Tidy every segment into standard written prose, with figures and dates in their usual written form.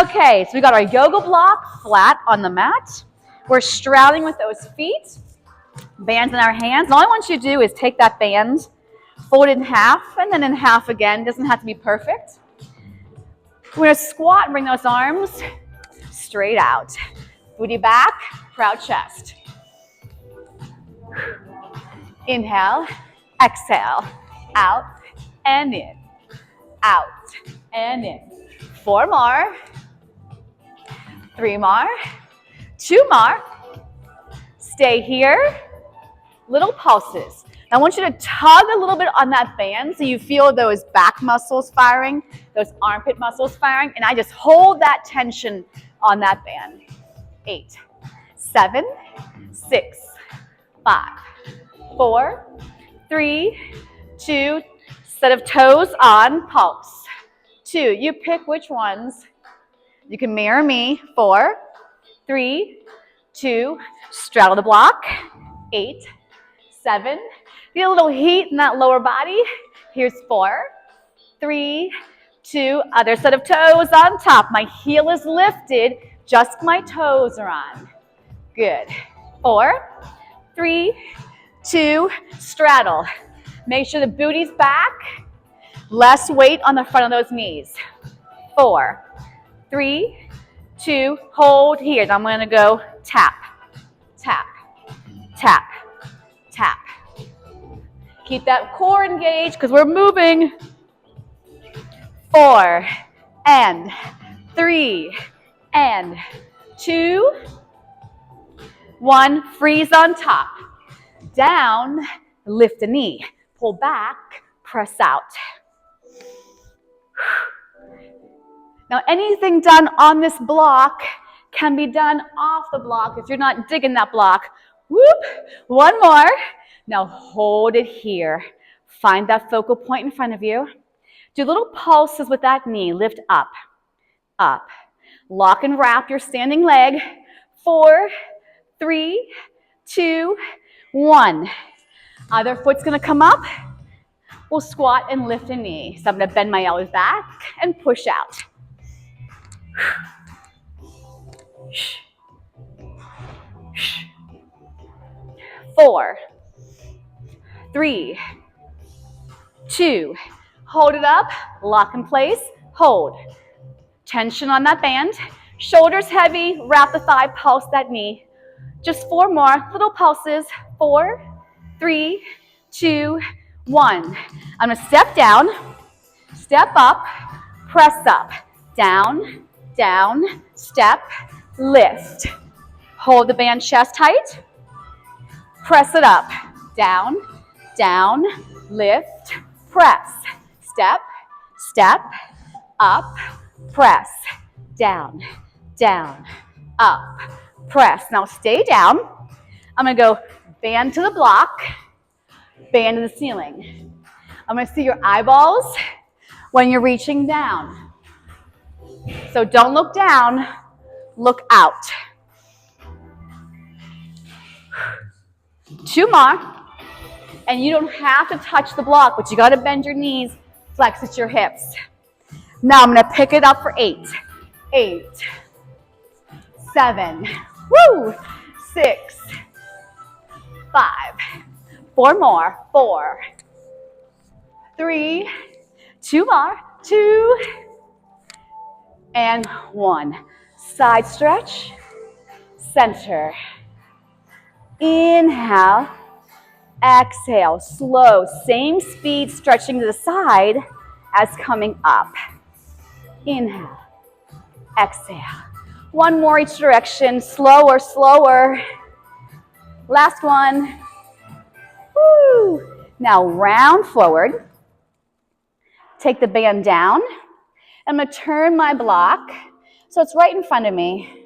Okay, so we got our yoga block flat on the mat. We're straddling with those feet, bands in our hands. And all I want you to do is take that band, fold it in half, and then in half again. It doesn't have to be perfect. We're going to squat and bring those arms straight out. Booty back, proud chest. Inhale, exhale, out and in, out and in. 4 more, 3 more, 2 more. Stay here. Little pulses. I want you to tug a little bit on that band so you feel those back muscles firing, those armpit muscles firing, and I just hold that tension on that band. 8, 7, 6, 5, 4, 3, 2, set of toes on, pulse. 2, you pick which ones. You can mirror me. 4, 3, 2, straddle the block. 8, 7, feel a little heat in that lower body. Here's 4, 3, 2, other set of toes on top. My heel is lifted, just my toes are on. Good. 4, 3, 2, straddle. Make sure the booty's back. Less weight on the front of those knees. 4, 3, 2, hold here. I'm going to go tap, tap, tap, tap. Keep that core engaged because we're moving. 4, and 3, and 2, 1. Freeze on top. Down, lift a knee. Pull back, press out. Now, anything done on this block can be done off the block if you're not digging that block. Whoop. 1 more. Now hold it here. Find that focal point in front of you. Do little pulses with that knee. Lift up, up. Lock and wrap your standing leg. 4, 3, 2, 1. Other foot's going to come up. We'll squat and lift a knee. So I'm going to bend my elbows back and push out. 4, 3, 2, hold it up, lock in place, hold. Tension on that band, shoulders heavy, wrap the thigh, pulse that knee. Just 4 more little pulses. 4, 3, 2, 1. I'm going to step down, step up, press up, down, down, step, lift. Hold the band chest height, press it up, down, down, lift, press, step, step, up, press, down, down, up, press. Now stay down. I'm going to go band to the block, band to the ceiling. I'm going to see your eyeballs when you're reaching down. So don't look down, look out. 2 more. And you don't have to touch the block, but you got to bend your knees, flex at your hips. Now I'm going to pick it up for 8. 8, 7, 6, 5. 4 more. 4, 3, 2 more. 2, and 1. Side stretch, center. Inhale, exhale, slow, same speed stretching to the side as coming up. Inhale, exhale. 1 more each direction, slower, slower. Last one. Woo. Now round forward. Take the band down. I'm going to turn my block so it's right in front of me.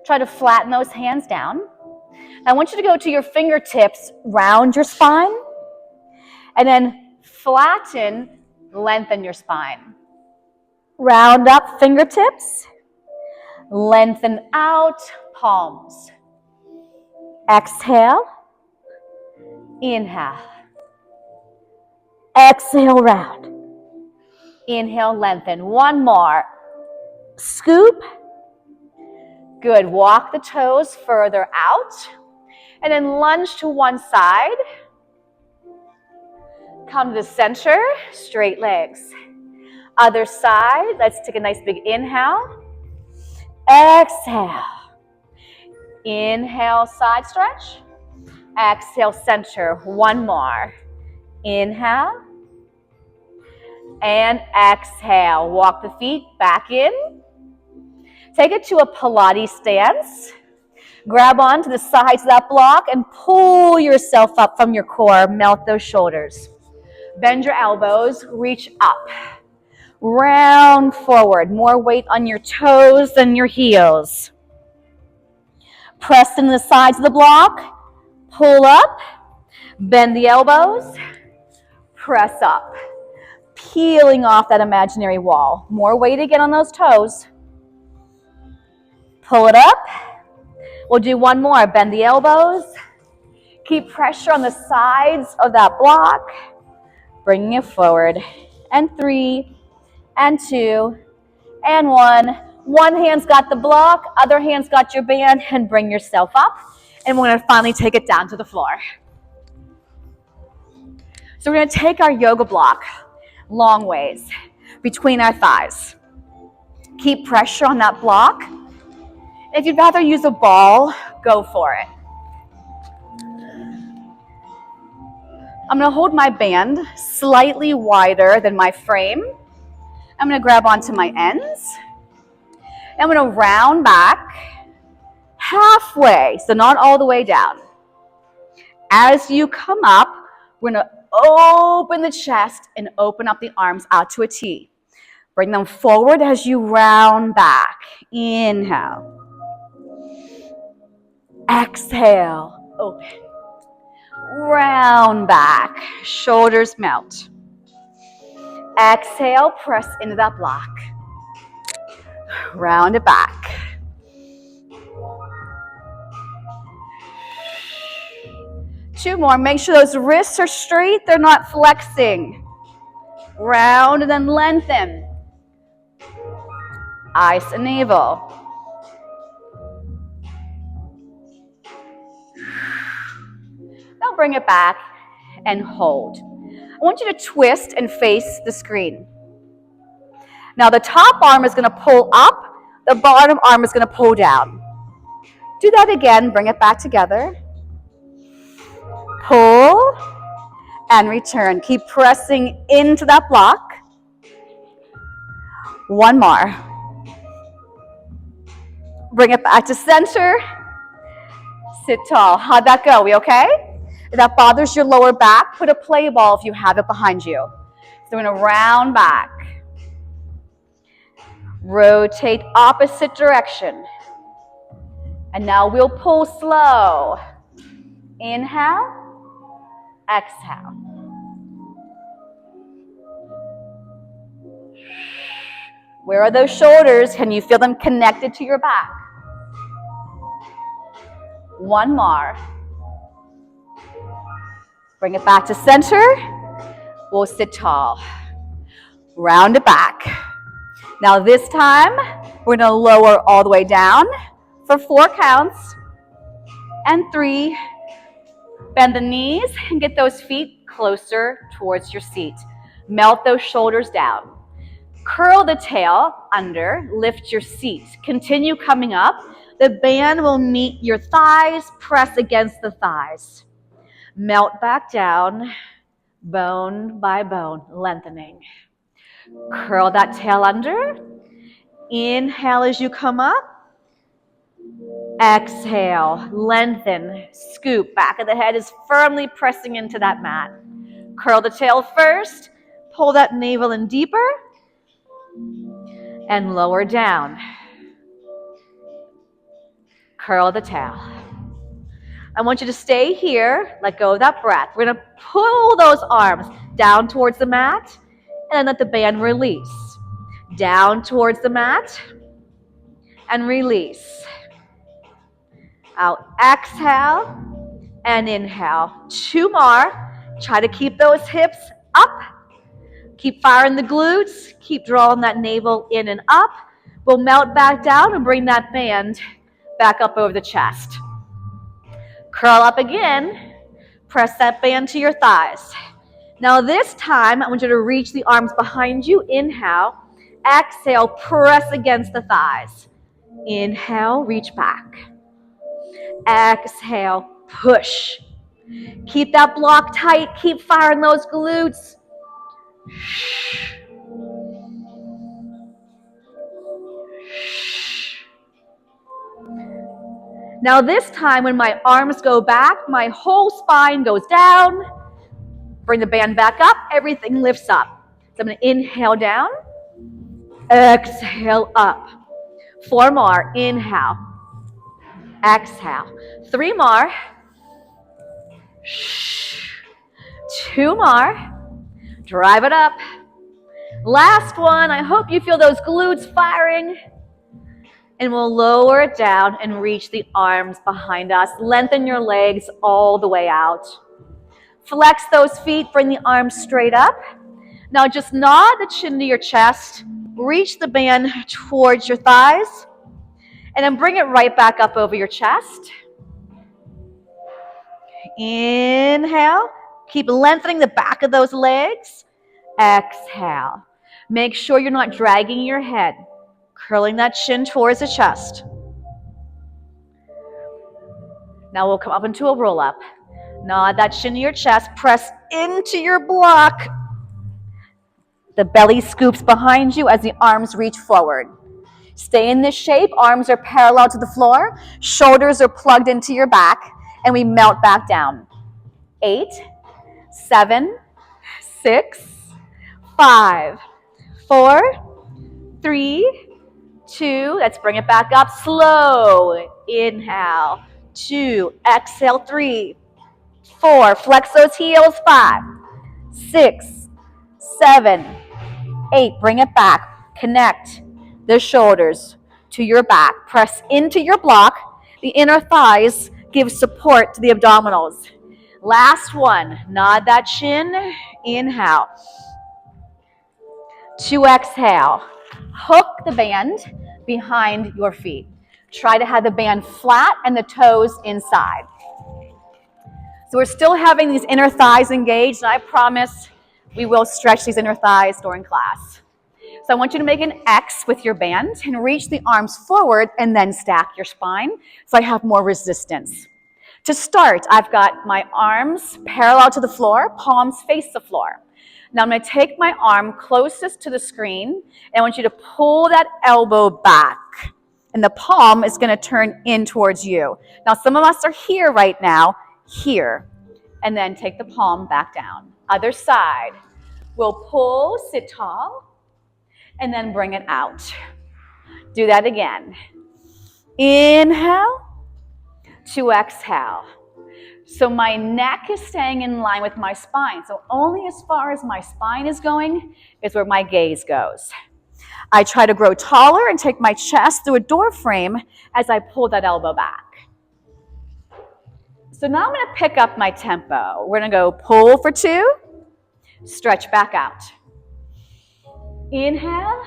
Try to flatten those hands down. I want you to go to your fingertips, round your spine, and then flatten, lengthen your spine. Round up fingertips, lengthen out palms. Exhale, inhale. Exhale, round. Inhale, lengthen. One more. Scoop. Good. Walk the toes further out. And then lunge to one side. Come to the center, straight legs. Other side, let's take a nice big inhale. Exhale. Inhale, side stretch. Exhale, center. One more. Inhale. And exhale. Walk the feet back in. Take it to a Pilates stance. Grab onto the sides of that block and pull yourself up from your core. Melt those shoulders. Bend your elbows. Reach up. Round forward. More weight on your toes than your heels. Press into the sides of the block. Pull up. Bend the elbows. Press up. Peeling off that imaginary wall. More weight again on those toes. Pull it up. We'll do one more. Bend the elbows. Keep pressure on the sides of that block. Bringing it forward. And 3, and 2, and 1. One hand's got the block, other hand's got your band, and bring yourself up. And we're going to finally take it down to the floor. So we're going to take our yoga block long ways between our thighs. Keep pressure on that block. If you'd rather use a ball, go for it. I'm going to hold my band slightly wider than my frame. I'm going to grab onto my ends. I'm going to round back halfway, so not all the way down. As you come up, we're going to open the chest and open up the arms out to a T. Bring them forward as you round back. Inhale. Exhale. Open. Round back. Shoulders melt. Exhale. Press into that block. Round it back. Two more. Make sure those wrists are straight. They're not flexing. Round and then lengthen. Eyes and navel. Now bring it back and hold. I want you to twist and face the screen. Now the top arm is going to pull up. The bottom arm is going to pull down. Do that again. Bring it back together. Pull and return. Keep pressing into that block. One more. Bring it back to center. Sit tall. How'd that go? We okay? If that bothers your lower back, put a play ball if you have it behind you. So we're going to round back. Rotate opposite direction. And now we'll pull slow. Inhale. Exhale. Where are those shoulders? Can you feel them connected to your back? One more. Bring it back to center. We'll sit tall. Round it back. Now this time, we're going to lower all the way down for 4 counts. And 3. Bend the knees and get those feet closer towards your seat. Melt those shoulders down. Curl the tail under, lift your seat. Continue coming up. The band will meet your thighs, press against the thighs. Melt back down, bone by bone, lengthening. Curl that tail under. Inhale as you come up. Exhale, lengthen, scoop. Back of the head is firmly pressing into that mat. Curl the tail first. Pull that navel in deeper. And lower down. Curl the tail. I want you to stay here. Let go of that breath. We're going to pull those arms down towards the mat. And then let the band release. Down towards the mat. And release. Out. Exhale. And inhale. 2 more. Try to keep those hips up. Keep firing the glutes. Keep drawing that navel in and up. We'll melt back down and bring that band back up over the chest. Curl up again. Press that band to your thighs. Now this time, I want you to reach the arms behind you. Inhale. Exhale, press against the thighs. Inhale, reach back. Exhale, push. Keep that block tight. Keep firing those glutes. Now this time, when my arms go back, my whole spine goes down. Bring the band back up. Everything lifts up. So I'm going to inhale down. Exhale up. 4 more. Inhale. Exhale. 3 more. 2 more. Drive it up. Last one. I hope you feel those glutes firing. And we'll lower it down and reach the arms behind us. Lengthen your legs all the way out. Flex those feet. Bring the arms straight up. Now just nod the chin to your chest. Reach the band towards your thighs. And then bring it right back up over your chest. Inhale. Keep lengthening the back of those legs. Exhale. Make sure you're not dragging your head. Curling that chin towards the chest. Now we'll come up into a roll up. Nod that chin to your chest. Press into your block. The belly scoops behind you as the arms reach forward. Stay in this shape. Arms are parallel to the floor. Shoulders are plugged into your back. And we melt back down. 8, 7, 6, 5, 4, 3, 2. Let's bring it back up. Slow. Inhale. 2. Exhale. 3, 4. Flex those heels. 5, 6, 7, 8. Bring it back. Connect the shoulders to your back. Press into your block. The inner thighs give support to the abdominals. Last one. Nod that chin. Inhale. 2 exhale. Hook the band behind your feet. Try to have the band flat and the toes inside. So we're still having these inner thighs engaged, and I promise we will stretch these inner thighs during class. So I want you to make an X with your band and reach the arms forward and then stack your spine so I have more resistance. To start, I've got my arms parallel to the floor, palms face the floor. Now I'm going to take my arm closest to the screen, and I want you to pull that elbow back. And the palm is going to turn in towards you. Now some of us are here right now, here. And then take the palm back down. Other side. We'll pull, sit tall, and then bring it out. Do that again. Inhale. 2 exhale. So my neck is staying in line with my spine. So only as far as my spine is going is where my gaze goes. I try to grow taller and take my chest through a door frame as I pull that elbow back. So now I'm going to pick up my tempo. We're going to go pull for 2, stretch back out. Inhale,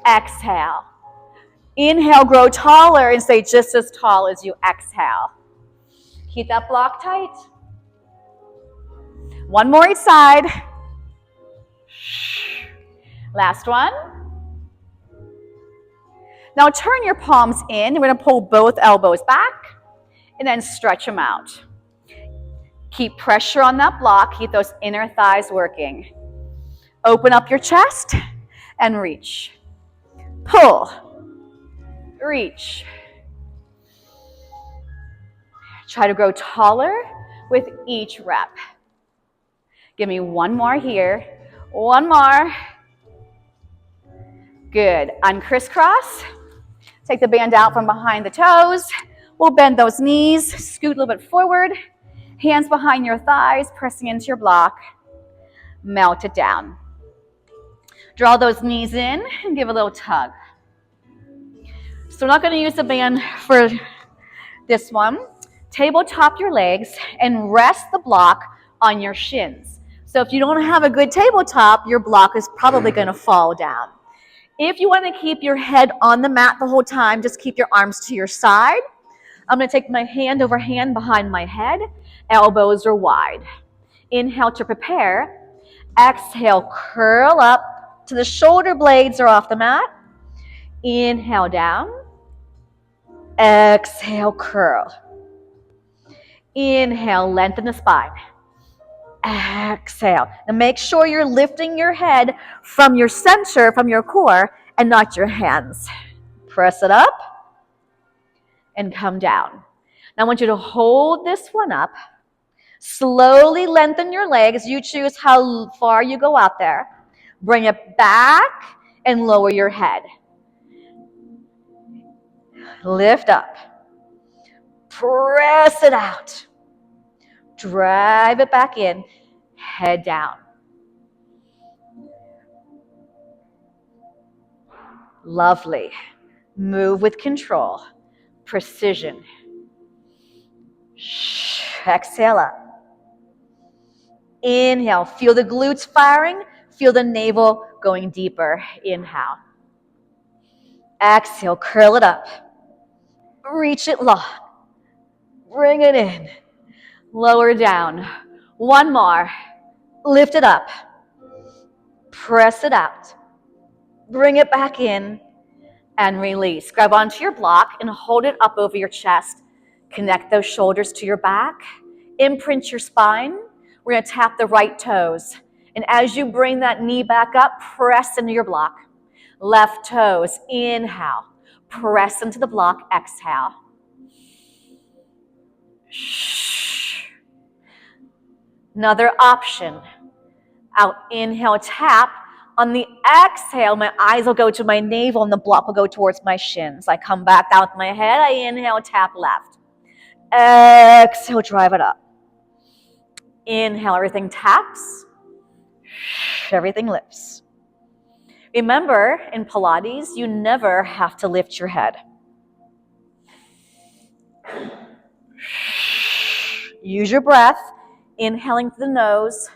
exhale. Inhale, grow taller and stay just as tall as you exhale. Keep that block tight. 1 more each side. Last one. Now turn your palms in. We're going to pull both elbows back and then stretch them out. Keep pressure on that block. Keep those inner thighs working. Open up your chest and reach. Pull. Reach. Try to grow taller with each rep. Give me 1 more here. 1 more. Good. Uncrisscross. Take the band out from behind the toes. We'll bend those knees. Scoot a little bit forward. Hands behind your thighs, pressing into your block. Melt it down. Draw those knees in and give a little tug. So we're not going to use the band for this one. Tabletop your legs and rest the block on your shins. So if you don't have a good tabletop, your block is probably going to fall down. If you want to keep your head on the mat the whole time, just keep your arms to your side. I'm going to take my hand over hand behind my head. Elbows are wide. Inhale to prepare. Exhale, curl up till the shoulder blades are off the mat. Inhale down. Exhale, curl. Inhale, lengthen the spine. Exhale. Now make sure you're lifting your head from your center, from your core, and not your hands. Press it up and come down. Now I want you to hold this one up. Slowly lengthen your legs. You choose how far you go out there. Bring it back and lower your head. Lift up. Press it out. Drive it back in. Head down. Lovely. Move with control. Precision. Exhale up. Inhale. Feel the glutes firing. Feel the navel going deeper. Inhale. Exhale. Curl it up. Reach it long. Bring it in. Lower down. One more. Lift it up. Press it out. Bring it back in and release. Grab onto your block and hold it up over your chest. Connect those shoulders to your back. Imprint your spine. We're going to tap the right toes. And as you bring that knee back up, press into your block. Left toes. Inhale. Press into the block. Exhale. Another option. Out. Inhale. Tap. On the exhale, my eyes will go to my navel and the block will go towards my shins. I come back down with my head. I inhale, tap left. Exhale, drive it up. Inhale, everything taps. Everything lifts. Remember, in Pilates, you never have to lift your head. Use your breath. Inhaling through the nose.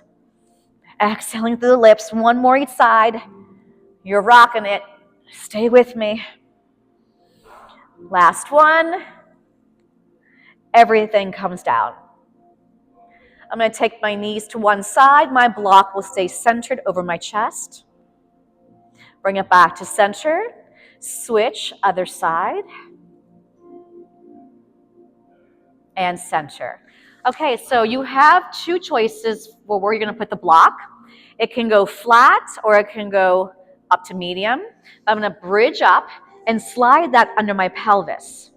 Exhaling through the lips. One more each side. You're rocking it. Stay with me. Last one. Everything comes down. I'm going to take my knees to one side. My block will stay centered over my chest. Bring it back to center. Switch, other side. And center. Okay, so you have two choices for where you're going to put the block. It can go flat or it can go up to medium. I'm going to bridge up and slide that under my pelvis.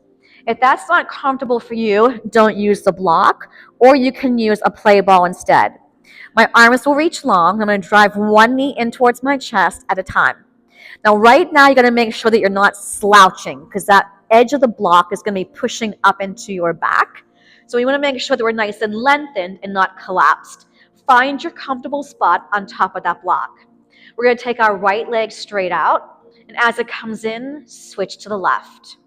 If that's not comfortable for you, don't use the block, or you can use a play ball instead. My arms will reach long. I'm going to drive one knee in towards my chest at a time. Now, right now, you're going to make sure that you're not slouching because that edge of the block is going to be pushing up into your back. So we want to make sure that we're nice and lengthened and not collapsed. Find your comfortable spot on top of that block. We're going to take our right leg straight out, and as it comes in, switch to the left.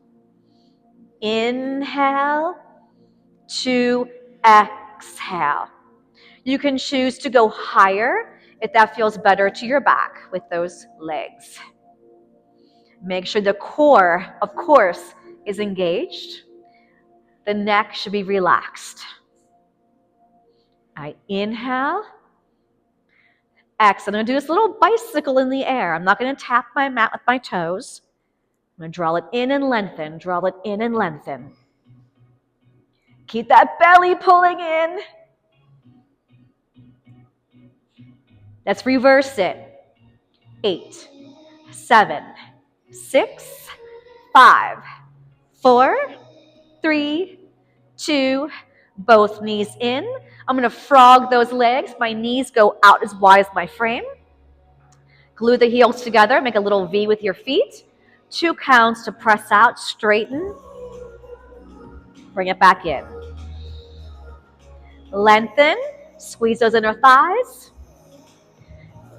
Inhale to exhale. You can choose to go higher if that feels better to your back with those legs. Make sure the core, of course, is engaged. The neck should be relaxed. I inhale. Exhale. I'm going to do this little bicycle in the air. I'm not going to tap my mat with my toes. I'm going to draw it in and lengthen. Draw it in and lengthen. Keep that belly pulling in. Let's reverse it. 8, 7, 6, 5, 4, 3, 2, both knees in. I'm going to frog those legs. My knees go out as wide as my frame. Glue the heels together. Make a little V with your feet. 2 counts to press out, straighten. Bring it back in. Lengthen. Squeeze those inner thighs.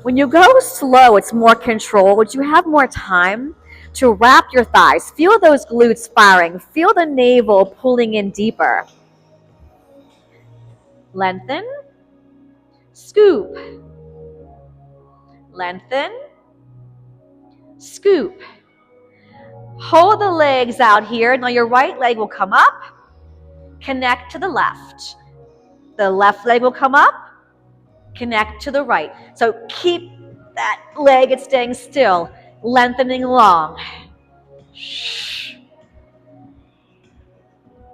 When you go slow, it's more controlled. You have more time to wrap your thighs. Feel those glutes firing. Feel the navel pulling in deeper. Lengthen. scoop, lengthen, scoop. Hold the legs out here. Now your right leg will come up, connect to the left. The left leg will come up, connect to the right. So keep that leg, it's staying still, lengthening long. Shh.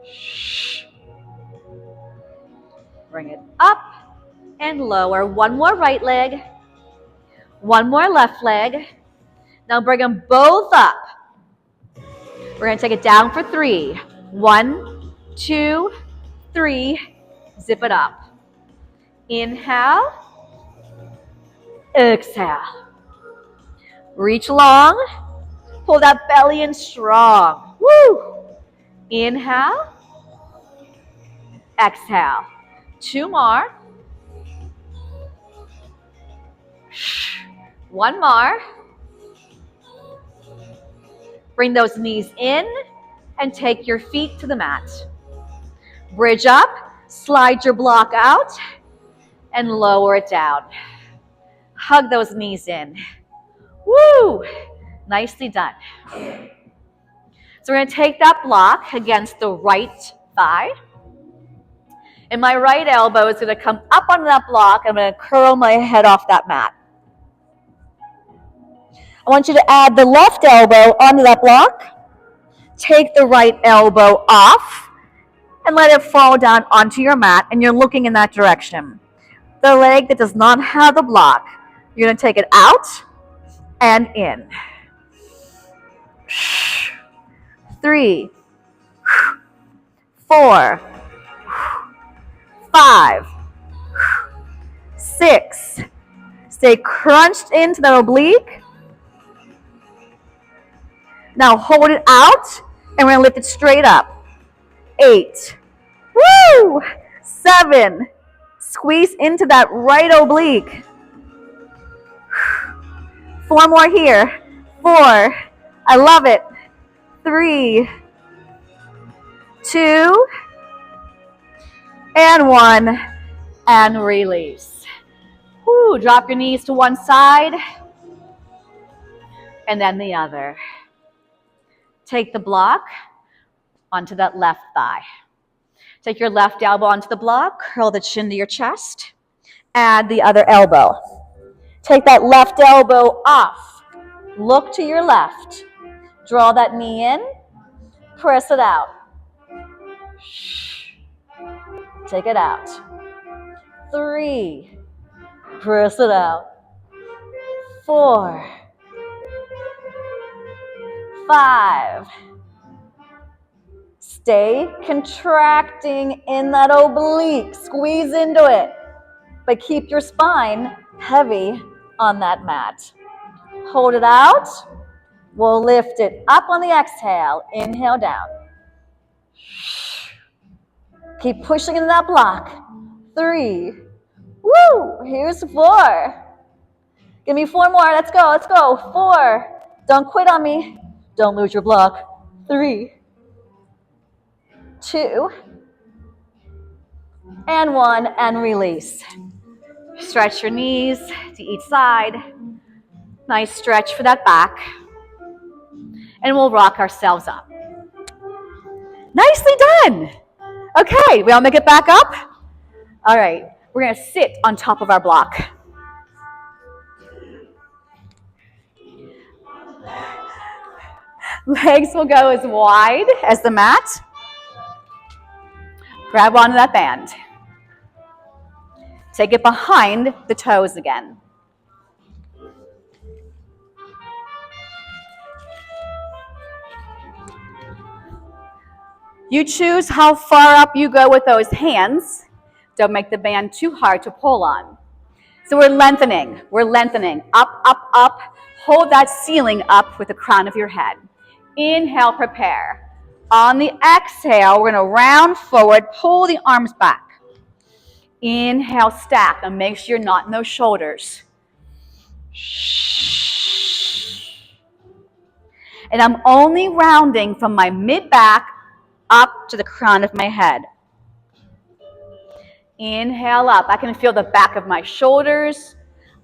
Shh. Bring it up and lower. One more right leg, one more left leg. Now bring them both up. We're going to take it down for 3. 1, 2, 3. Zip it up. Inhale. Exhale. Reach long. Pull that belly in strong. Woo! Inhale. Exhale. 2 more. 1 more. Bring those knees in and take your feet to the mat. Bridge up, slide your block out, and lower it down. Hug those knees in. Woo! Nicely done. So we're going to take that block against the right thigh. And my right elbow is going to come up on that block. I'm going to curl my head off that mat. I want you to add the left elbow onto that block. Take the right elbow off and let it fall down onto your mat, and you're looking in that direction. The leg that does not have the block, you're going to take it out and in. 3, 4, 5, 6. Stay crunched into the oblique. Now hold it out, and we're going to lift it straight up. 8. Woo! 7. Squeeze into that right oblique. 4 more here. 4. I love it. 3, 2, and 1, and release. Woo, drop your knees to one side, and then the other. Take the block onto that left thigh. Take your left elbow onto the block, curl the chin to your chest, add the other elbow. Take that left elbow off, look to your left, draw that knee in, press it out. Take it out. 3, press it out. 4, 5. Stay contracting in that oblique. Squeeze into it, but keep your spine heavy on that mat. Hold it out. We'll lift it up on the exhale. Inhale down. Keep pushing into that block. 3. Woo! Here's 4. Give me 4 more. Let's go. Let's go. 4. Don't quit on me. Don't lose your block. 3, 2, and 1, and release. Stretch your knees to each side. Nice stretch for that back. And we'll rock ourselves up. Nicely done. Okay, we all make it back up? All right, we're going to sit on top of our block. Legs will go as wide as the mat. Grab onto that band. Take it behind the toes again. You choose how far up you go with those hands. Don't make the band too hard to pull on. So we're lengthening. We're lengthening. Up, up, up. Hold that ceiling up with the crown of your head. Inhale, prepare. On the exhale, we're going to round forward, pull the arms back. Inhale, stack, and make sure you're not in those shoulders. And I'm only rounding from my mid-back up to the crown of my head. Inhale up. I can feel the back of my shoulders.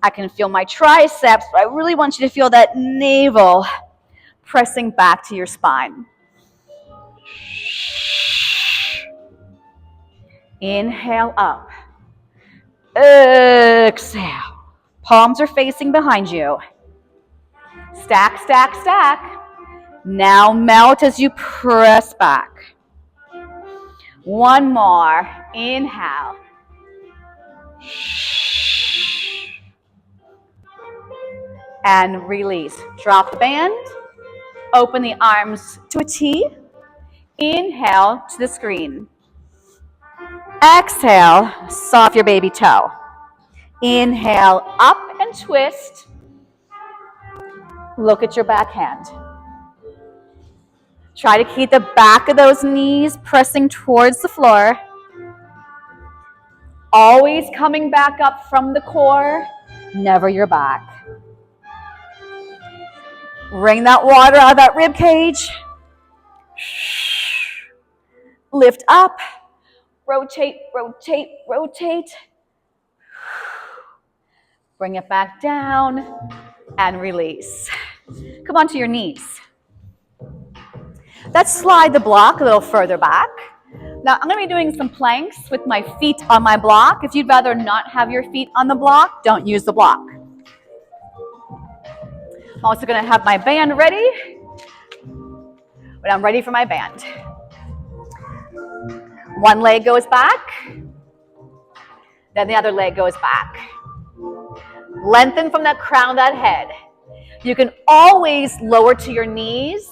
I can feel my triceps, but I really want you to feel that navel pressing back to your spine. Inhale up. Exhale. Palms are facing behind you. Stack, stack, stack. Now melt as you press back. One more. Inhale. And release. Drop the band. Open the arms to a T. Inhale to the screen. Exhale, soft your baby toe. Inhale, up and twist. Look at your back hand. Try to keep the back of those knees pressing towards the floor. Always coming back up from the core, never your back. Wring that water out of that rib cage. Lift up. Rotate, rotate, rotate. Bring it back down and release. Come onto your knees. Let's slide the block a little further back. Now I'm going to be doing some planks with my feet on my block. If you'd rather not have your feet on the block, don't use the block. I'm also going to have my band ready when I'm ready for my band. One leg goes back, then the other leg goes back. Lengthen from that crown of that head. You can always lower to your knees,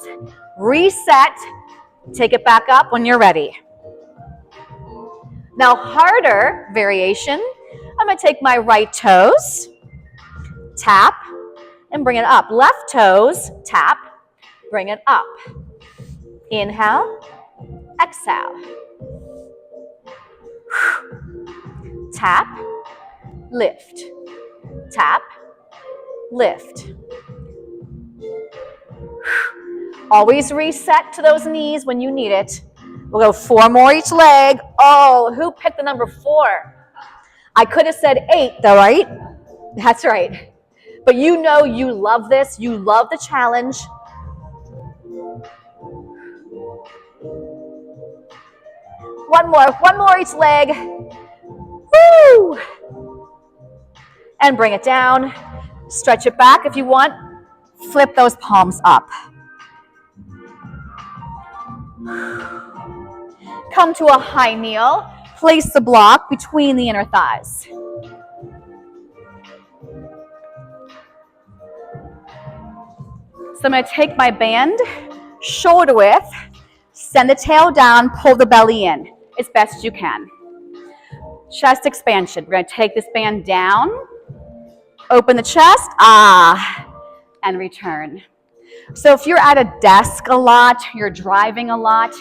reset, take it back up when you're ready. Now, harder variation, I'm going to take my right toes, tap, and bring it up. Left toes, tap, bring it up. Inhale, exhale. Tap, lift, tap, lift. Always reset to those knees when you need it. We'll go 4 more each leg. Oh, who picked the number 4? I could have said 8 though, right? That's right. But you know you love this. You love the challenge. One more each leg. Woo! And bring it down. Stretch it back if you want. Flip those palms up. Come to a high kneel. Place the block between the inner thighs. So I'm going to take my band, shoulder width, send the tail down, pull the belly in as best you can. Chest expansion. We're going to take this band down, open the chest, and return. So if you're at a desk a lot, you're driving a lot,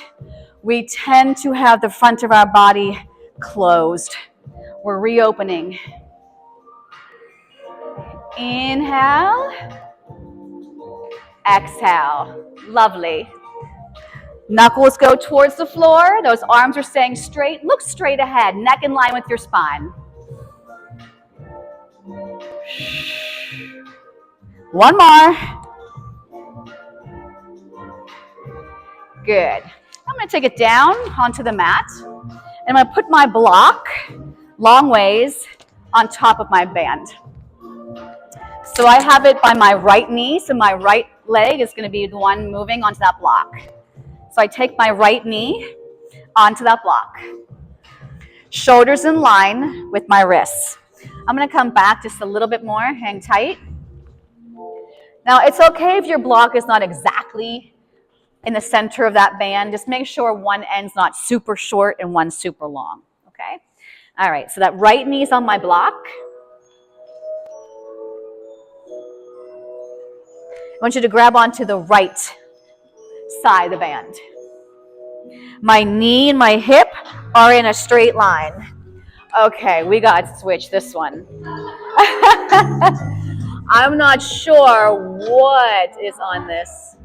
we tend to have the front of our body closed. We're reopening. Inhale. Exhale. Lovely. Knuckles go towards the floor. Those arms are staying straight. Look straight ahead. Neck in line with your spine. One more. Good. I'm going to take it down onto the mat. And I'm going to put my block long ways on top of my band. So I have it by my right knee, so my right leg is going to be the one moving onto that block. So I take my right knee onto that block. Shoulders in line with my wrists. I'm going to come back just a little bit more, hang tight. Now it's okay if your block is not exactly in the center of that band. Just make sure one end's not super short and one super long, okay? All right, so that right knee's on my block. I want you to grab onto the right side of the band. My knee and my hip are in a straight line. Okay, we got to switch this one. I'm not sure what is on this.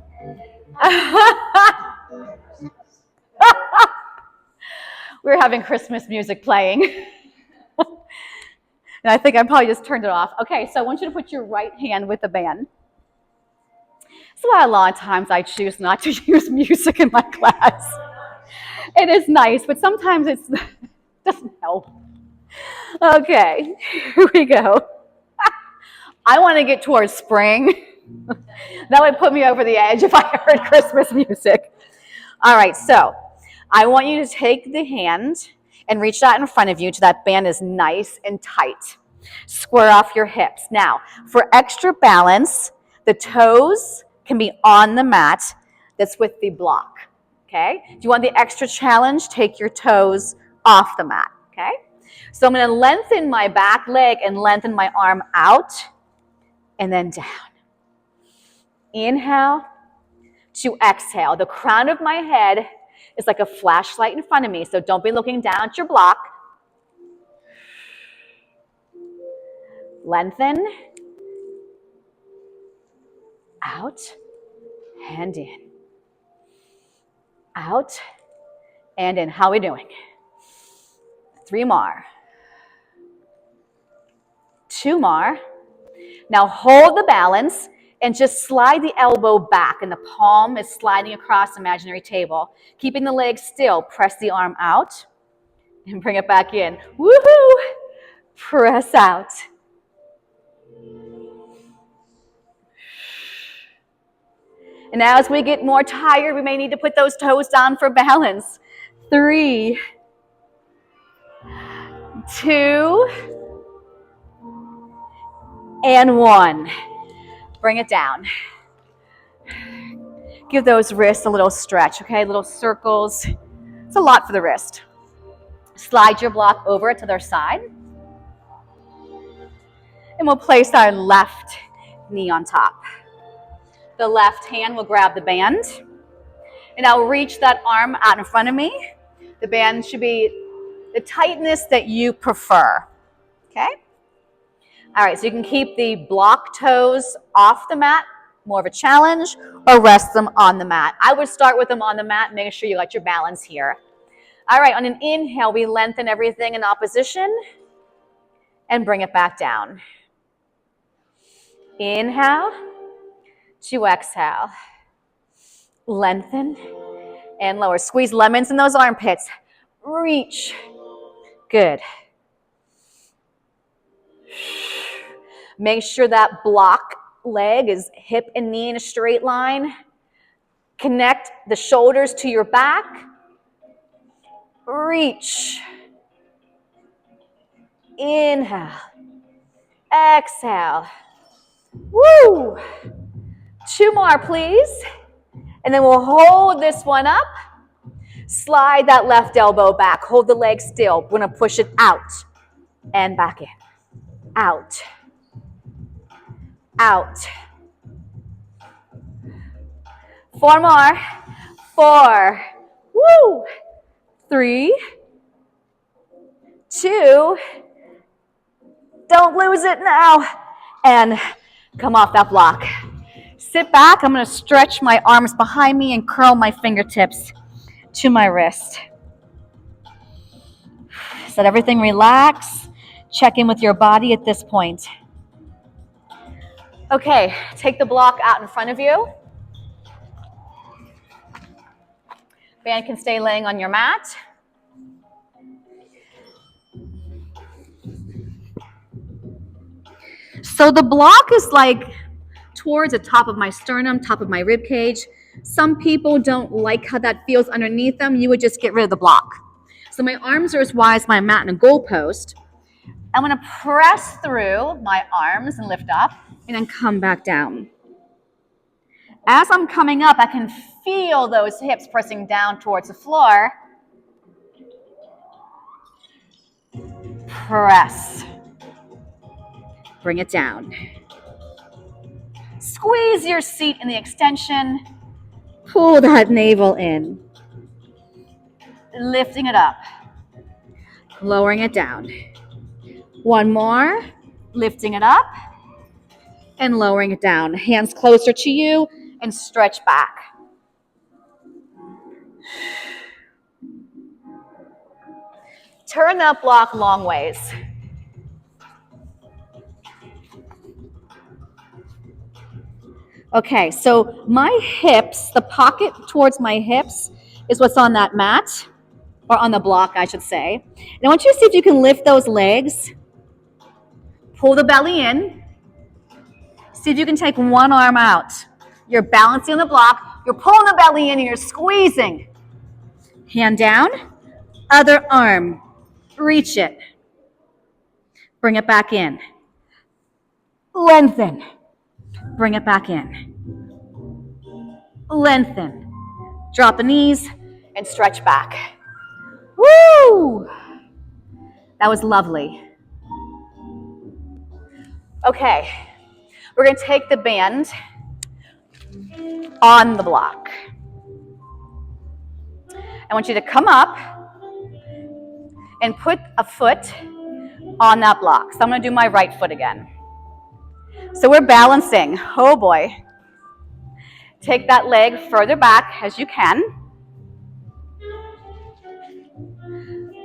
We're having Christmas music playing. And I think I probably just turned it off. Okay, so I want you to put your right hand with the band. So a lot of times I choose not to use music in my class. It is nice, but sometimes it doesn't help. Okay, here we go. I want to get towards spring. That would put me over the edge if I heard Christmas music. All right, so I want you to take the hand and reach that in front of you till that band is nice and tight. Square off your hips. Now, for extra balance, the toes can be on the mat that's with the block, okay? Do you want the extra challenge? Take your toes off the mat, okay? So I'm going to lengthen my back leg and lengthen my arm out and then down. Inhale to exhale. The crown of my head is like a flashlight in front of me, so don't be looking down at your block. Lengthen. Out and in. Out and in. How are we doing? 3 more. 2 more. Now hold the balance and just slide the elbow back, and the palm is sliding across the imaginary table. Keeping the leg still, press the arm out and bring it back in. Woohoo! Press out. And as we get more tired, we may need to put those toes down for balance. 3, 2, and 1. Bring it down. Give those wrists a little stretch, okay? Little circles. It's a lot for the wrist. Slide your block over to their side. And we'll place our left knee on top. The left hand will grab the band. And I'll reach that arm out in front of me. The band should be the tightness that you prefer, okay? All right, so you can keep the block toes off the mat, more of a challenge, or rest them on the mat. I would start with them on the mat, making sure you got your balance here. All right, on an inhale, we lengthen everything in opposition and bring it back down. Inhale to exhale. Lengthen and lower. Squeeze lemons in those armpits. Reach. Good. Make sure that block leg is hip and knee in a straight line. Connect the shoulders to your back. Reach. Inhale. Exhale. Woo! 2 more, please. And then we'll hold this one up. Slide that left elbow back. Hold the leg still. We're going to push it out and back in. Out. Out. 4 more. 4. Woo! 3. 2. Don't lose it now. And come off that block. Sit back. I'm going to stretch my arms behind me and curl my fingertips to my wrist. Let everything relax. Check in with your body at this point. Okay, take the block out in front of you. Band can stay laying on your mat. So the block is like towards the top of my sternum, top of my rib cage. Some people don't like how that feels underneath them. You would just get rid of the block. So my arms are as wide as my mat in a goalpost. I'm going to press through my arms and lift up and then come back down. As I'm coming up, I can feel those hips pressing down towards the floor. Press. Bring it down. Squeeze your seat in the extension. Pull that navel in. Lifting it up. Lowering it down. 1 more. Lifting it up. And lowering it down. Hands closer to you and stretch back. Turn that block long ways. Okay, so my hips, the pocket towards my hips is what's on that mat, or on the block, I should say. And I want you to see if you can lift those legs. Pull the belly in. See if you can take one arm out. You're balancing on the block. You're pulling the belly in and you're squeezing. Hand down. Other arm. Reach it. Bring it back in. Lengthen. Bring it back in. Lengthen. Drop the knees and stretch back. Woo! That was lovely. Okay, we're going to take the band on the block. I want you to come up and put a foot on that block. So I'm going to do my right foot again. So we're balancing. Oh boy. Take that leg further back as you can.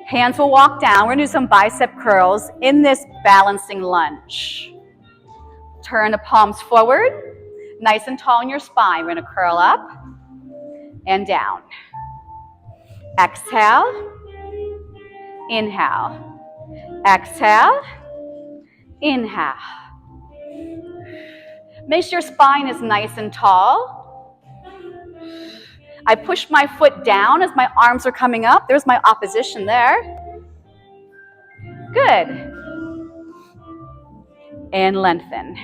Hands will walk down. We're going to do some bicep curls in this balancing lunge. Turn the palms forward, nice and tall in your spine. We're going to curl up and down. Exhale, inhale. Exhale, inhale. Make sure your spine is nice and tall. I push my foot down as my arms are coming up. There's my opposition there. Good. And lengthen.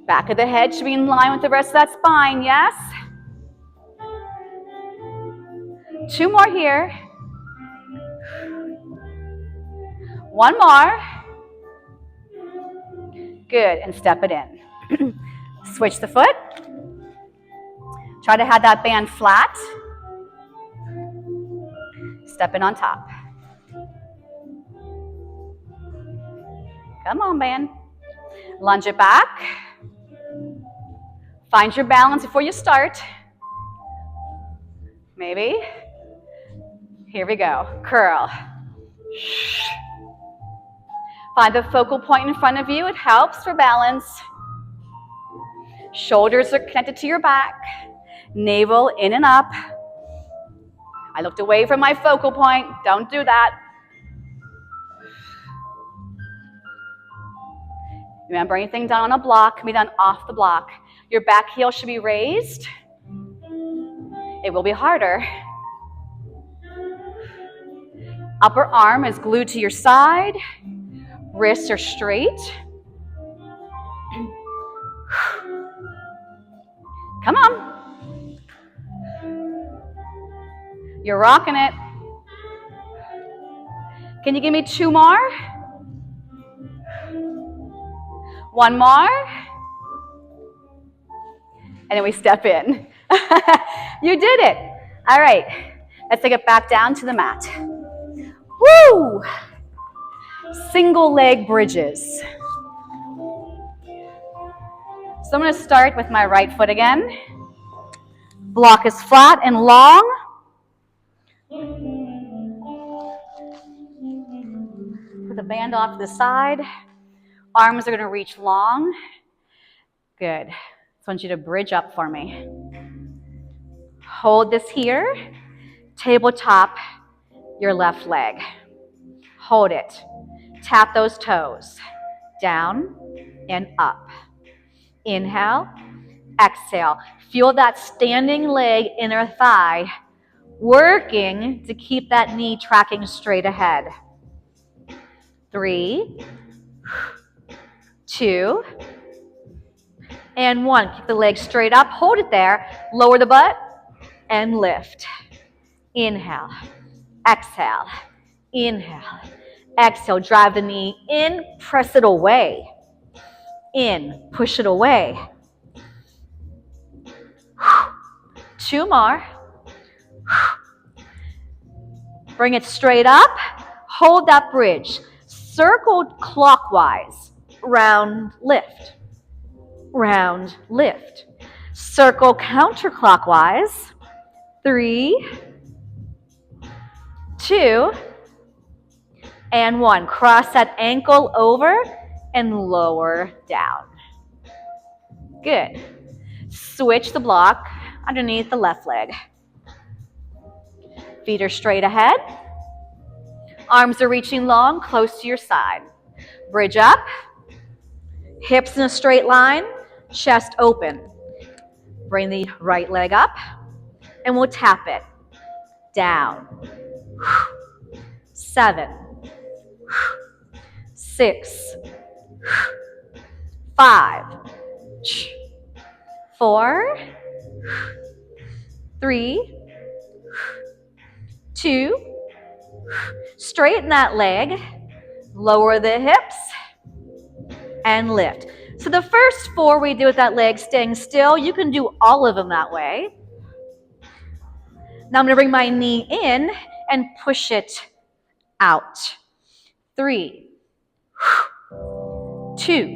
Back of the head should be in line with the rest of that spine, yes? 2 more here. 1 more. Good, and step it in. Switch the foot. Try to have that band flat. Step in on top. Come on, band. Lunge it back. Find your balance before you start. Maybe. Here we go. Curl. Find the focal point in front of you. It helps for balance. Shoulders are connected to your back. Navel in and up. I looked away from my focal point. Don't do that. Remember, anything done on a block can be done off the block. Your back heel should be raised. It will be harder. Upper arm is glued to your side. Wrists are straight. Come on. You're rocking it. Can you give me 2 more? 1 more. And then we step in. You did it. All right. Let's take it back down to the mat. Woo! Single leg bridges. So I'm going to start with my right foot again. Block is flat and long. Put the band off to the side. Arms are going to reach long. Good. I want you to bridge up for me. Hold this here. Tabletop your left leg. Hold it. Tap those toes. Down and up. Inhale. Exhale. Feel that standing leg, inner thigh, working to keep that knee tracking straight ahead. 3, 2, and 1. Keep the leg straight up. Hold it there. Lower the butt and lift. Inhale. Exhale. Inhale. Exhale. Drive the knee in. Press it away. In. Push it away. 2 more. Bring it straight up. Hold that bridge. Circle clockwise. Round, lift. Round, lift. Circle counterclockwise. 3, 2, And 1. Cross that ankle over and lower down. Good. Switch the block underneath the left leg. Feet are straight ahead. Arms are reaching long, close to your side. Bridge up. Hips in a straight line. Chest open. Bring the right leg up. And we'll tap it. Down. 7. 6. 5. 4. 3. 2. Straighten that leg. Lower the hips. And lift. So the first 4 we do with that leg staying still, you can do all of them that way. Now I'm going to bring my knee in and push it out. 3, 2,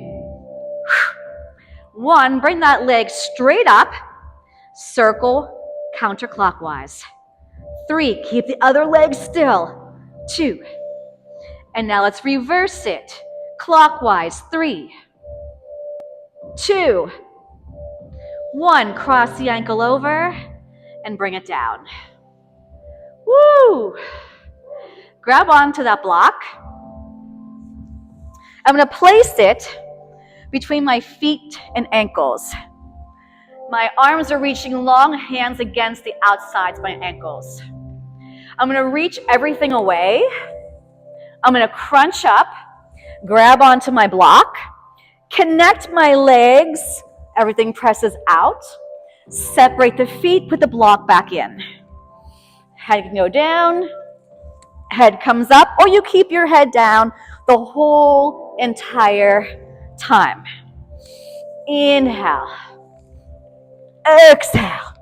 1. Bring that leg straight up. Circle counterclockwise. 3. Keep the other leg still. 2. And now let's reverse it. Clockwise. 3, 2, 1. Cross the ankle over and bring it down. Woo! Grab onto that block. I'm going to place it between my feet and ankles. My arms are reaching long, hands against the outsides of my ankles. I'm going to reach everything away. I'm going to crunch up, grab onto my block, connect my legs, everything presses out, separate the feet, put the block back in. Head can go down, head comes up, or you keep your head down the whole entire time. Inhale. Exhale.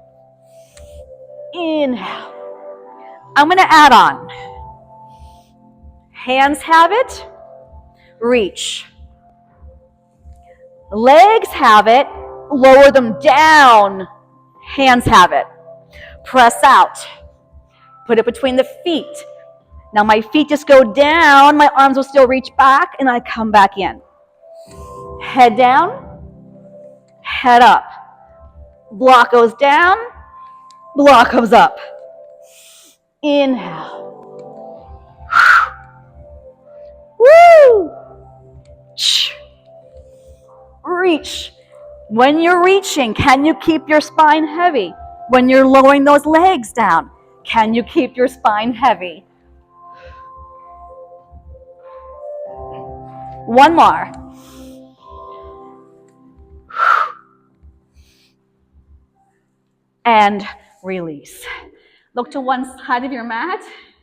Inhale. I'm going to add on. Hands have it. Reach. Legs have it. Lower them down. Hands have it. Press out. Put it between the feet. Now my feet just go down. My arms will still reach back, and I come back in. Head down. Head up. Block goes down. Block comes up. Inhale. Woo! Reach. When you're reaching, can you keep your spine heavy? When you're lowering those legs down, can you keep your spine heavy? One more. And release. Look to one side of your mat.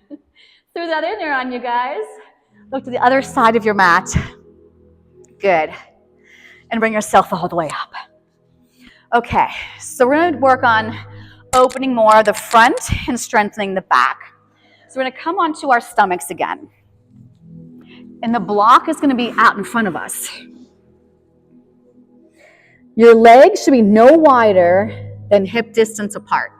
Threw that in there on you guys. Look to the other side of your mat. Good. And bring yourself all the way up. Okay, so we're going to work on opening more of the front and strengthening the back. So we're going to come onto our stomachs again. And the block is going to be out in front of us. Your legs should be no wider than hip distance apart.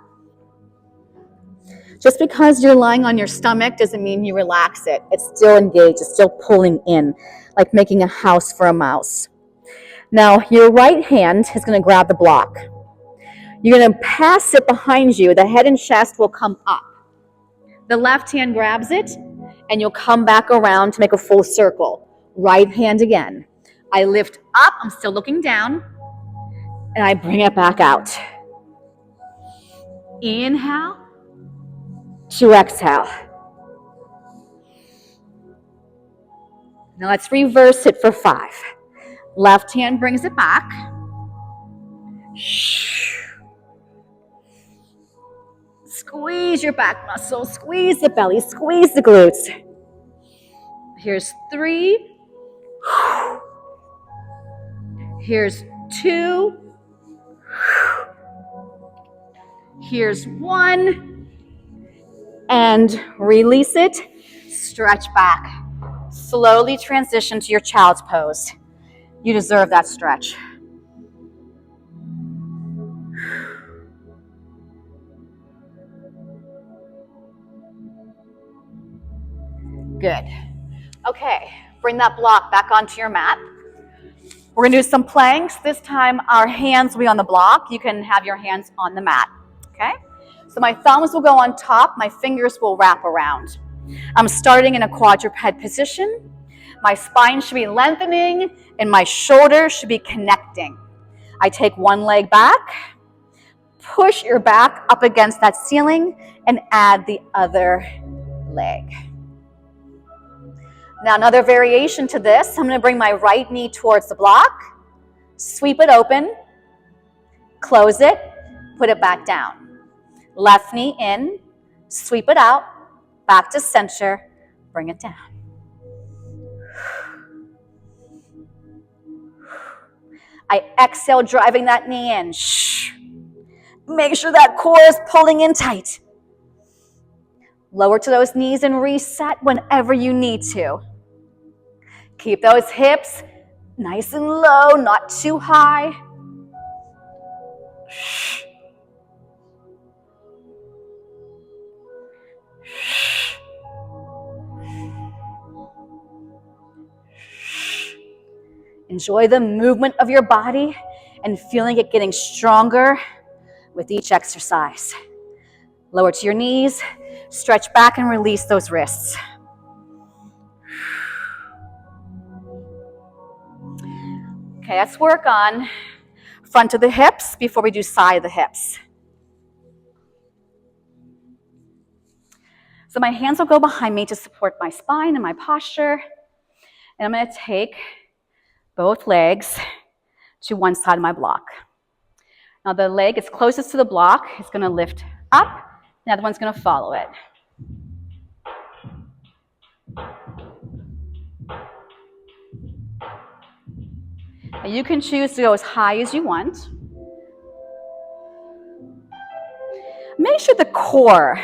Just because you're lying on your stomach doesn't mean you relax it. It's still engaged. It's still pulling in, like making a house for a mouse. Now, your right hand is going to grab the block. You're going to pass it behind you. The head and chest will come up. The left hand grabs it, and you'll come back around to make a full circle. Right hand again. I lift up. I'm still looking down, and I bring it back out. Inhale to exhale. Now let's reverse it for 5. Left hand brings it back. Squeeze your back muscles, squeeze the belly, squeeze the glutes. Here's 3. Here's 2. Here's 1. And release it. Stretch back. Slowly transition to your child's pose. You deserve that stretch. Good. Okay, bring that block back onto your mat. We're gonna do some planks. This time our hands will be on the block. You can have your hands on the mat, okay? So my thumbs will go on top, my fingers will wrap around. I'm starting in a quadruped position. My spine should be lengthening and my shoulders should be connecting. I take one leg back, push your back up against that ceiling, and add the other leg. Now another variation to this, I'm going to bring my right knee towards the block, sweep it open, close it, put it back down. Left knee in, sweep it out, back to center, bring it down. I exhale, driving that knee in. Shh. Make sure that core is pulling in tight. Lower to those knees and reset whenever you need to. Keep those hips nice and low, not too high. Shh. Shh. Shh. Enjoy the movement of your body and feeling it getting stronger with each exercise. Lower to your knees, stretch back and release those wrists. Okay, let's work on front of the hips before we do side of the hips. So my hands will go behind me to support my spine and my posture. And I'm going to take both legs to one side of my block. Now the leg is closest to the block is going to lift up. The other one's going to follow it. Now you can choose to go as high as you want. Make sure the core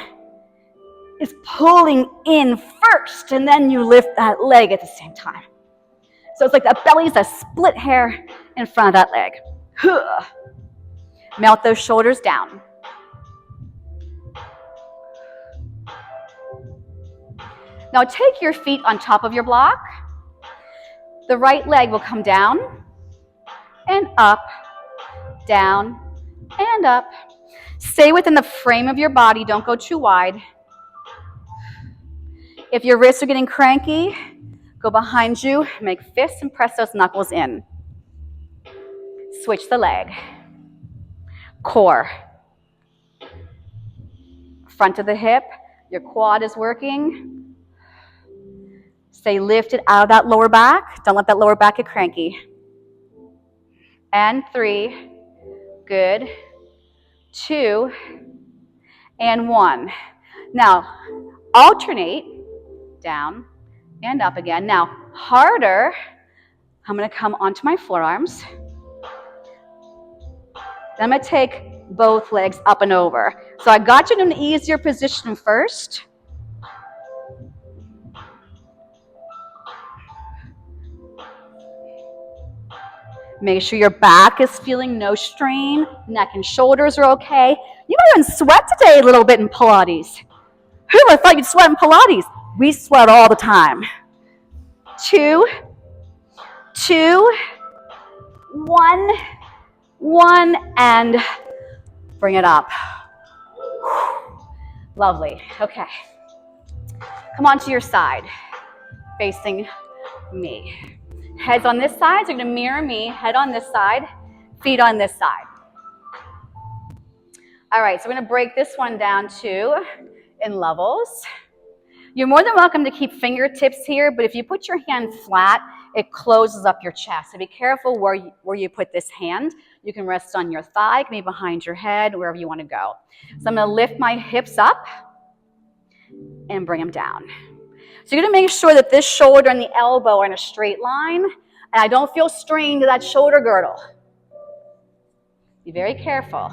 is pulling in first, and then you lift that leg at the same time. So it's like that belly's a split hair in front of that leg. Melt those shoulders down. Now take your feet on top of your block. The right leg will come down and up, down and up. Stay within the frame of your body. Don't go too wide. If your wrists are getting cranky, go behind you, make fists and press those knuckles in. Switch the leg. Core. Front of the hip, your quad is working. Stay lifted out of that lower back. Don't let that lower back get cranky. And 3. Good. 2. And 1. Now, alternate down and up again. Now, harder, I'm going to come onto my forearms. Then I'm going to take both legs up and over. So I got you in an easier position first. Make sure your back is feeling no strain. Neck and shoulders are okay. You might even sweat today a little bit in Pilates. Who would have thought you'd sweat in Pilates? We sweat all the time. 2, 2, 1, 1, and bring it up. Lovely. Okay. Come on to your side, facing me. Head's on this side, so you're going to mirror me. Head on this side, feet on this side. All right, so we're going to break this one down too in levels. You're more than welcome to keep fingertips here, but if you put your hand flat, it closes up your chest. So be careful where you put this hand. You can rest on your thigh, it can be behind your head, wherever you want to go. So I'm going to lift my hips up and bring them down. So you're going to make sure that this shoulder and the elbow are in a straight line, and I don't feel strained to that shoulder girdle. Be very careful.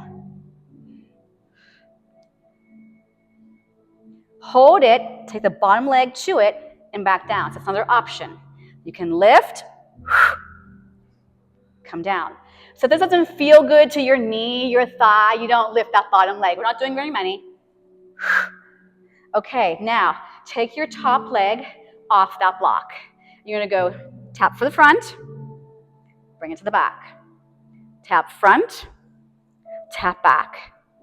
Hold it, take the bottom leg to it, and back down. So it's another option. You can lift, come down. So if this doesn't feel good to your knee, your thigh, you don't lift that bottom leg. We're not doing very many. Okay, now take your top leg off that block. You're gonna go tap for the front, bring it to the back. Tap front, tap back.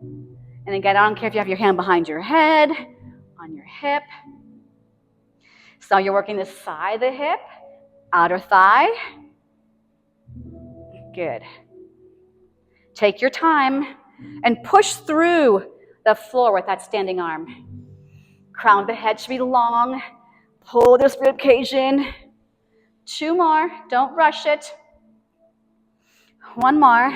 And again, I don't care if you have your hand behind your head, on your hip. So you're working the side of the hip, outer thigh. Good. Take your time and push through the floor with that standing arm. Crown of the head should be long. Pull this rib cage in. 2 more. Don't rush it. 1 more.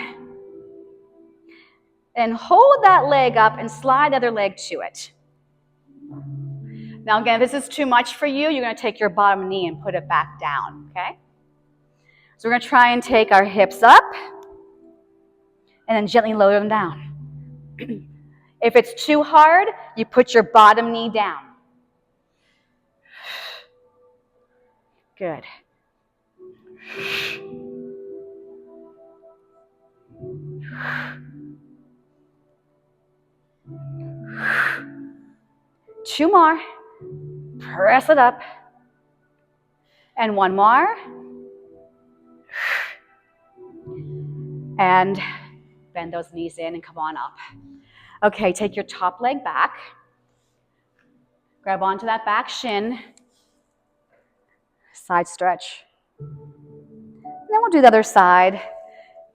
And hold that leg up and slide the other leg to it. Now again, if this is too much for you, you're going to take your bottom knee and put it back down, okay? So we're going to try and take our hips up and then gently lower them down. If it's too hard, you put your bottom knee down. Good. Two more. Press it up. And 1 more. And bend those knees in and come on up. Okay, take your top leg back. Grab onto that back shin. Side stretch. And then we'll do the other side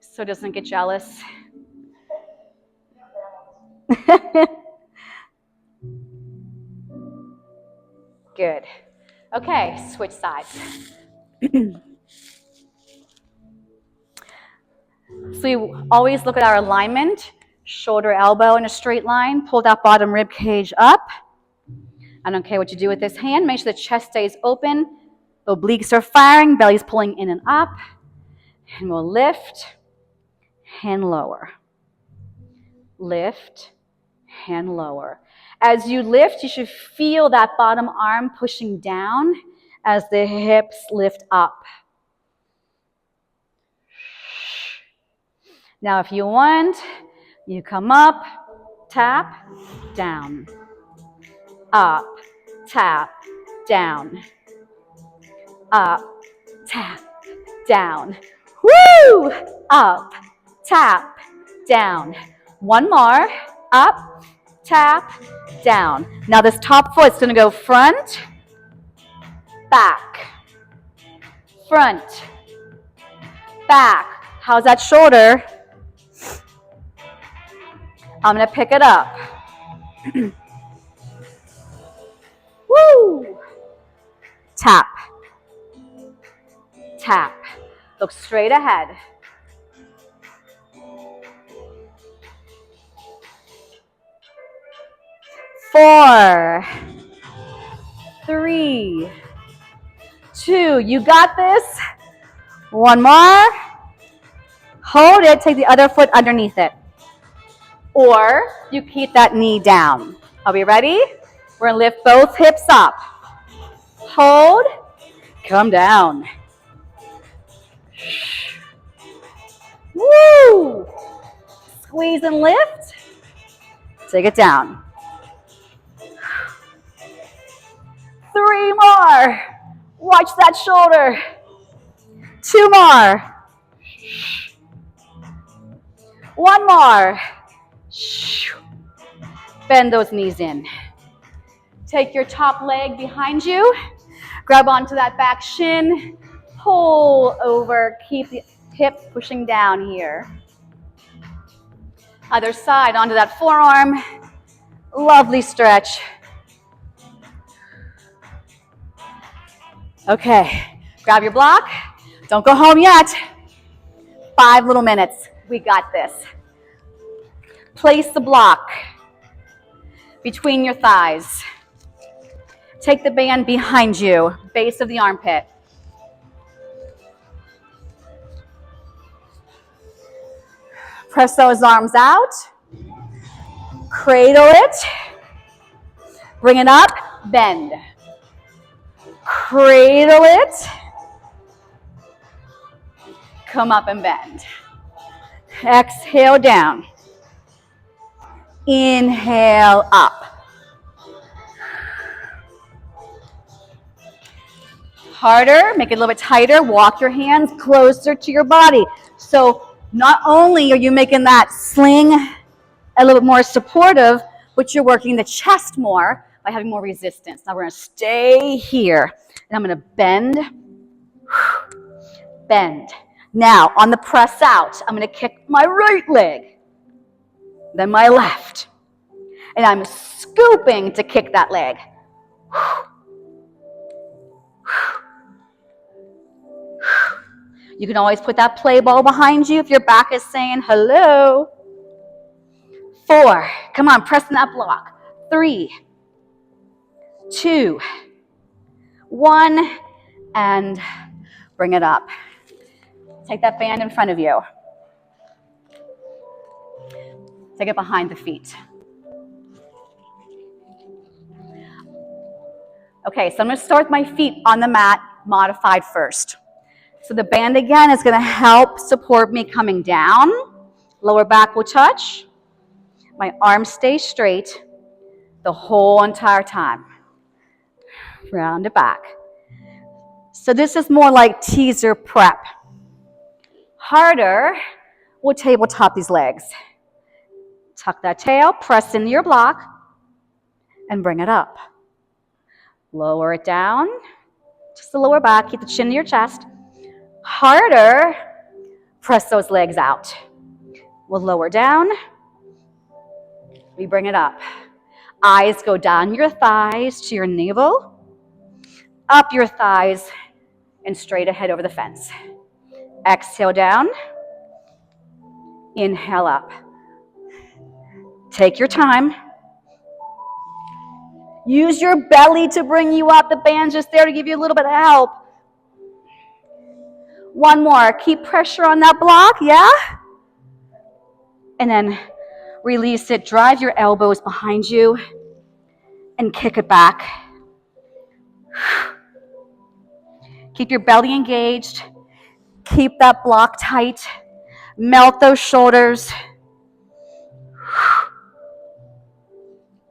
so it doesn't get jealous. Good. Okay, switch sides. So we always look at our alignment, shoulder, elbow in a straight line, pull that bottom rib cage up. I don't care what you do with this hand, make sure the chest stays open, obliques are firing, belly's pulling in and up, and we'll lift, hand lower. Lift, hand lower. As you lift, you should feel that bottom arm pushing down as the hips lift up. Now, if you want, you come up, tap, down. Up, tap, down. Up, tap, down. Woo! Up, tap, down. 1 more. Up, tap, down. Now this top foot's going to go front, back, front, back. How's that shoulder? I'm going to pick it up. Woo! Tap. Tap. Look straight ahead. Four, 3, 2. You got this. 1 more. Hold it. Take the other foot underneath it. Or you keep that knee down. Are we ready? We're going to lift both hips up. Hold. Come down. Woo! Squeeze and lift. Take it down. 3 more. Watch that shoulder. 2 more. 1 more. Bend those knees in. Take your top leg behind you. Grab onto that back shin. Pull over. Keep the hip pushing down here. Other side onto that forearm. Lovely stretch. Okay, grab your block. Don't go home yet. 5 little minutes. We got this. Place the block between your thighs. Take the band behind you, base of the armpit. Press those arms out. Cradle it. Bring it up, bend. Cradle it. Come up and bend. Exhale down. Inhale up. Harder, make it a little bit tighter. Walk your hands closer to your body. So not only are you making that sling a little bit more supportive, but you're working the chest more by having more resistance. Now we're going to stay here, and I'm going to bend, bend. Now on the press out, I'm going to kick my right leg, then my left, and I'm scooping to kick that leg. You can always put that play ball behind you if your back is saying hello. 4, come on, press in that block. 3, 2, 1, and bring it up. Take that band in front of you. Take it behind the feet. Okay, so I'm going to start with my feet on the mat, modified first. So the band again is going to help support me coming down. Lower back will touch. My arms stay straight the whole entire time. Round it back. So this is more like teaser prep. Harder, we'll tabletop these legs. Tuck that tail, press into your block, and bring it up. Lower it down, just the lower back, keep the chin to your chest. Harder, press those legs out. We'll lower down, we bring it up. Eyes go down your thighs to your navel, up your thighs, and straight ahead over the fence. Exhale down, inhale up. Take your time. Use your belly to bring you up. The band's just there to give you a little bit of help. One more. Keep pressure on that block, yeah? And then release it. Drive your elbows behind you and kick it back. Keep your belly engaged. Keep that block tight. Melt those shoulders.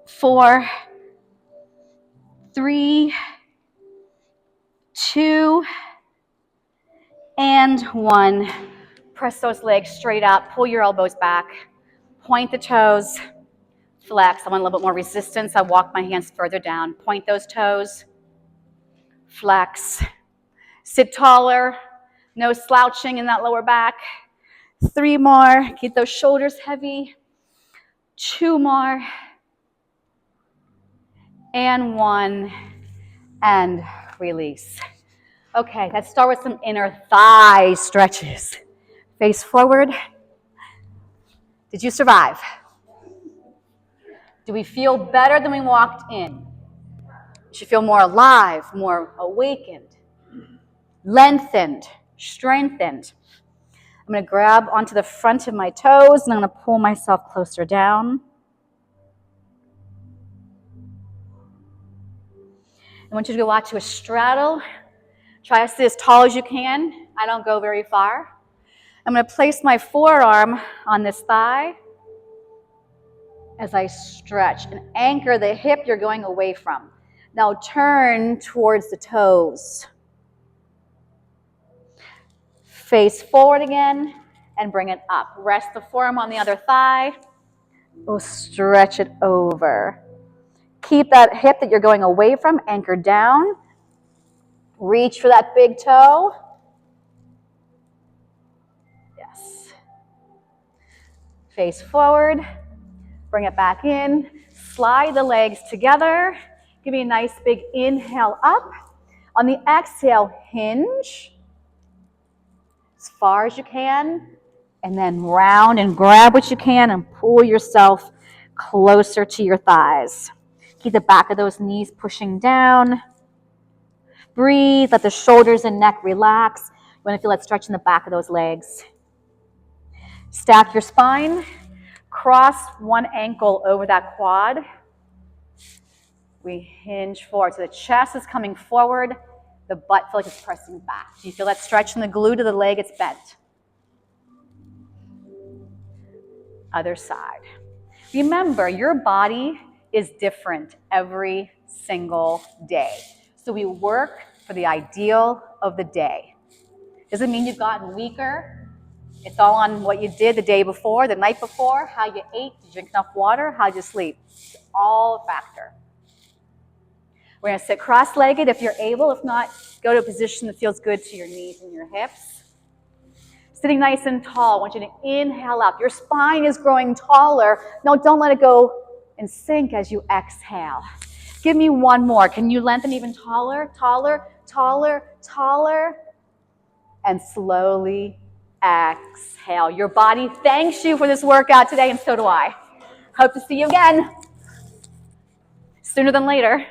4, 3, 2, and 1. Press those legs straight up. Pull your elbows back. Point the toes. Flex. I want a little bit more resistance. I walk my hands further down. Point those toes. Flex. Sit taller. No slouching in that lower back. 3 more. Keep those shoulders heavy. 2 more. And 1. And release. Okay, let's start with some inner thigh stretches. Face forward. Did you survive? Do we feel better than we walked in? You should feel more alive, more awakened, lengthened, strengthened. I'm going to grab onto the front of my toes and I'm going to pull myself closer down. I want you to go out to a straddle. Try to sit as tall as you can. I don't go very far. I'm going to place my forearm on this thigh as I stretch and anchor the hip you're going away from. Now turn towards the toes. Face forward again and bring it up. Rest the forearm on the other thigh. We'll stretch it over. Keep that hip that you're going away from anchored down. Reach for that big toe. Yes. Face forward. Bring it back in. Slide the legs together. Give me a nice big inhale up. On the exhale, hinge as far as you can. And then round and grab what you can and pull yourself closer to your thighs. Keep the back of those knees pushing down. Breathe. Let the shoulders and neck relax. You want to feel that stretch in the back of those legs. Stack your spine. Cross one ankle over that quad. We hinge forward. So the chest is coming forward. The butt feels like it's pressing back. Do you feel that stretch in the glute of the leg? It's bent. Other side. Remember, your body is different every single day. So we work for the ideal of the day. Doesn't mean you've gotten weaker. It's all on what you did the day before, the night before, how you ate, did you drink enough water, how did you sleep. It's all a factor. We're going to sit cross-legged if you're able. If not, go to a position that feels good to your knees and your hips. Sitting nice and tall, I want you to inhale up. Your spine is growing taller. No, don't let it go and sink as you exhale. Give me one more. Can you lengthen even taller, taller, taller, taller? And slowly exhale. Your body thanks you for this workout today, and so do I. Hope to see you again sooner than later.